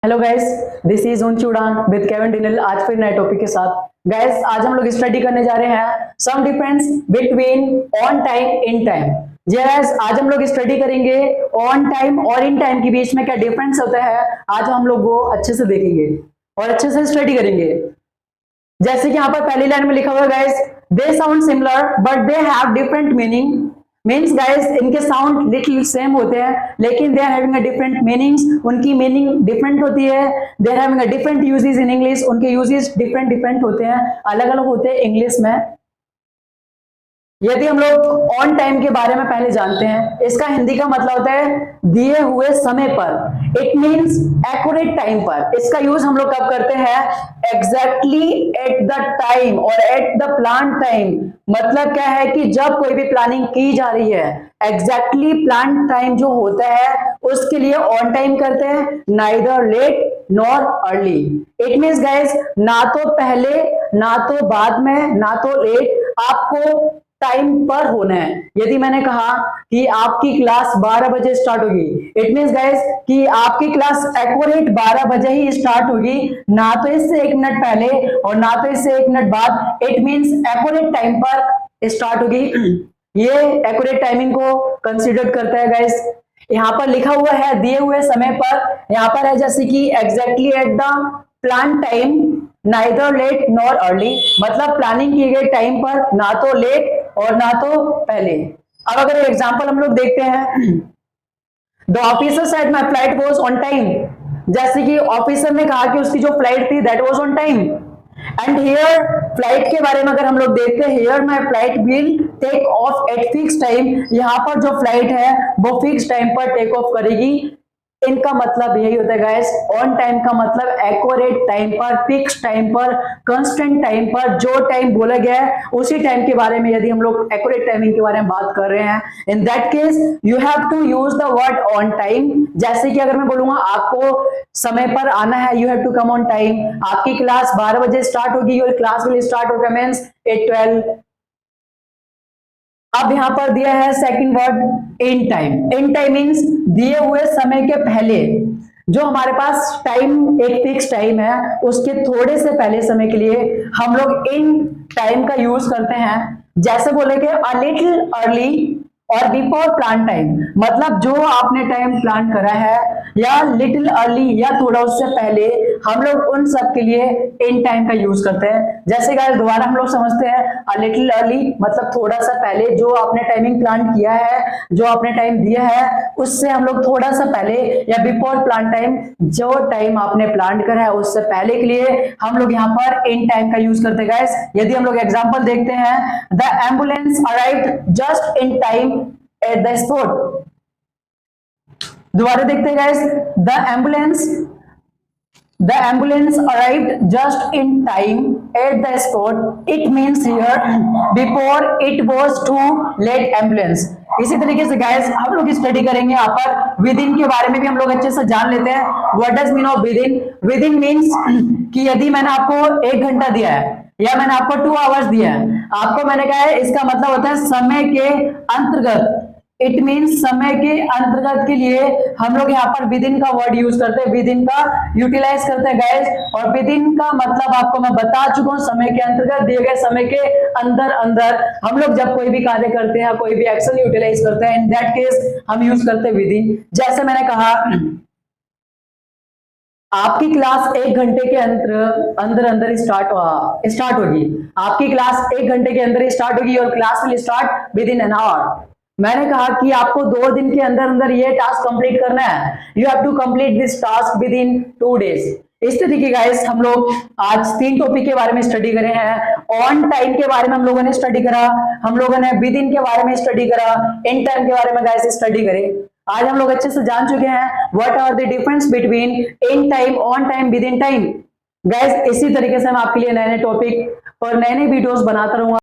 Hello guys, this is उन चूड़ान with Kevin डिनिल। आज फिर नए टॉपिक के साथ गाइस आज हम लोग स्टडी करने जा रहे हैं some difference between on time in time. जैस आज हम लोग स्टडी करेंगे ऑन टाइम और इन टाइम के बीच में क्या डिफरेंस होता है। आज हम लोग वो अच्छे से देखेंगे और अच्छे से स्टडी करेंगे। जैसे कि यहाँ पर पहली लाइन में लिखा हुआ है guys, they sound similar but they have different meaning. Means guys इनके साउंड लिटिल सेम होते हैं लेकिन they are having a different meanings. उनकी मीनिंग डिफरेंट होती है। They are having a different uses in English. उनके यूजेस डिफरेंट होते हैं, अलग अलग होते हैं इंग्लिश में। यदि हम लोग ऑन टाइम के बारे में पहले जानते हैं, इसका हिंदी का मतलब होता है दिए हुए समय पर। इट मींस एक्यूरेट टाइम पर। इसका यूज हम लोग कब करते हैं? एग्जैक्टली एट द टाइम और एट द प्लान टाइम। मतलब क्या है कि जब कोई भी प्लानिंग की जा रही है, एग्जैक्टली प्लान टाइम जो होता है उसके लिए ऑन टाइम करते हैं, neither late nor early. It means guys ना तो पहले ना तो बाद में ना तो लेट, आपको टाइम पर होना है। यदि मैंने कहा कि आपकी क्लास 12 बजे स्टार्ट होगी, इट मींस गाइस कि आपकी क्लास एक्यूरेट 12 बजे ही स्टार्ट होगी, ना तो इससे 1 मिनट पहले और ना तो इससे 1 मिनट बाद। इट मींस एक्यूरेट टाइम पर स्टार्ट होगी। ये एक्यूरेट टाइमिंग को कंसीडर करता है गाइस। यहाँ पर लिखा हुआ है दिए हुए समय पर, यहाँ पर है जैसे कि exactly at the plan time neither late nor early. मतलब प्लानिंग किए गए टाइम पर ना तो लेट और ना तो पहले। अब अगर एग्जांपल हम लोग देखते हैं, the officer said my flight was on time. जैसे कि ऑफिसर ने कहा कि उसकी जो फ्लाइट थी that was on time. And here flight के बारे में अगर हम लोग देखते हैं, here my flight will take off at fix time. यहाँ पर जो फ्लाइट है वो फिक्स टाइम पर टेक ऑफ करेगी। इनका मतलब यही होता है गाइस, ऑन टाइम का मतलब एक्यूरेट टाइम पर, फिक्स टाइम पर, कांस्टेंट टाइम पर। जो टाइम बोला गया है उसी टाइम के बारे में यदि हम लोग एक्यूरेट टाइमिंग के बारे में बात कर रहे हैं, in that case you have to use the word on time. जैसे कि अगर मैं बोलूंगा आपको समय पर आना है, you have to come on time. आपकी क्लास 12 बजे स्टार्ट होगी, योर क्लास विल स्टार्ट होगा मींस 8:12। अब यहां पर दिया है second word in time. In time means दिए हुए समय के पहले। जो हमारे पास टाइम एक फिक्स टाइम है उसके थोड़े से पहले समय के लिए हम लोग इन टाइम का यूज करते हैं। जैसे बोलेंगे अ लिटिल अर्ली और बिफोर प्लान टाइम। मतलब जो आपने टाइम प्लान करा है या लिटिल अर्ली या थोड़ा उससे पहले, हम लोग उन सब के लिए इन टाइम का यूज करते हैं। जैसे गाइस दोबारा हम लोग समझते हैं, अ लिटिल अर्ली मतलब थोड़ा सा पहले। जो आपने टाइमिंग प्लान किया है, जो आपने टाइम दिया है उससे हम लोग थोड़ा सा पहले, या बिफोर प्लान टाइम जो टाइम आपने प्लान करा है उससे पहले के लिए हम लोग यहाँ पर इन टाइम का यूज करते हैं गाइस। यदि हम लोग एग्जांपल देखते हैं, the ambulance arrived just in time at the spot. दोबारा देखते हैं guys, the ambulance arrived just in time at the spot. It means here before it was too late ambulance. इसी तरीके से गाइस हम लोग स्टडी करेंगे यहाँ पर विद इन के बारे में भी हम लोग अच्छे से जान लेते हैं। What does mean of with in? With in means कि यदि मैंने आपको 1 घंटा दिया है या मैंने आपको 2 आवर्स दिया है, आपको मैंने कहा है, इसका मतलब होता है समय के अंतर्गत। इट मीन्स समय के अंतर्गत के लिए हम लोग यहाँ पर विद इन का वर्ड यूज करते हैं, विद इन का यूटिलाइज करते हैं गाइस। और विद इन का मतलब आपको मैं बता चुका हूँ, समय के अंतर्गत, दिए गए समय के अंदर अंदर हम लोग जब कोई भी कार्य करते हैं, कोई भी एक्शन यूटिलाइज करते हैं, इन दैट केस हम यूज करते हैं विद इन। जैसे मैंने कहा आपकी क्लास 1 घंटे के अंदर स्टार्ट होगी। आपकी क्लास 1 घंटे के अंदर स्टार्ट होगी और class will start with in an hour. मैंने कहा कि आपको 2 दिन के अंदर अंदर ये टास्क कंप्लीट करना है। You have to complete this task within 2 days. इस तरीके गाइस हम लोग आज 3 टॉपिक के बारे में स्टडी करे हैं। ऑन टाइम के बारे में हम लोगों ने स्टडी करा, हम लोगों ने विद इन के बारे में स्टडी करा, इन टाइम के बारे में गाइस स्टडी करे। आज हम लोग अच्छे से जान चुके हैं what are the difference between in time, on time, within time. Guys इसी तरीके से मैं आपके लिए नए नए टॉपिक और नए नए वीडियोस बनाता रहूंगा।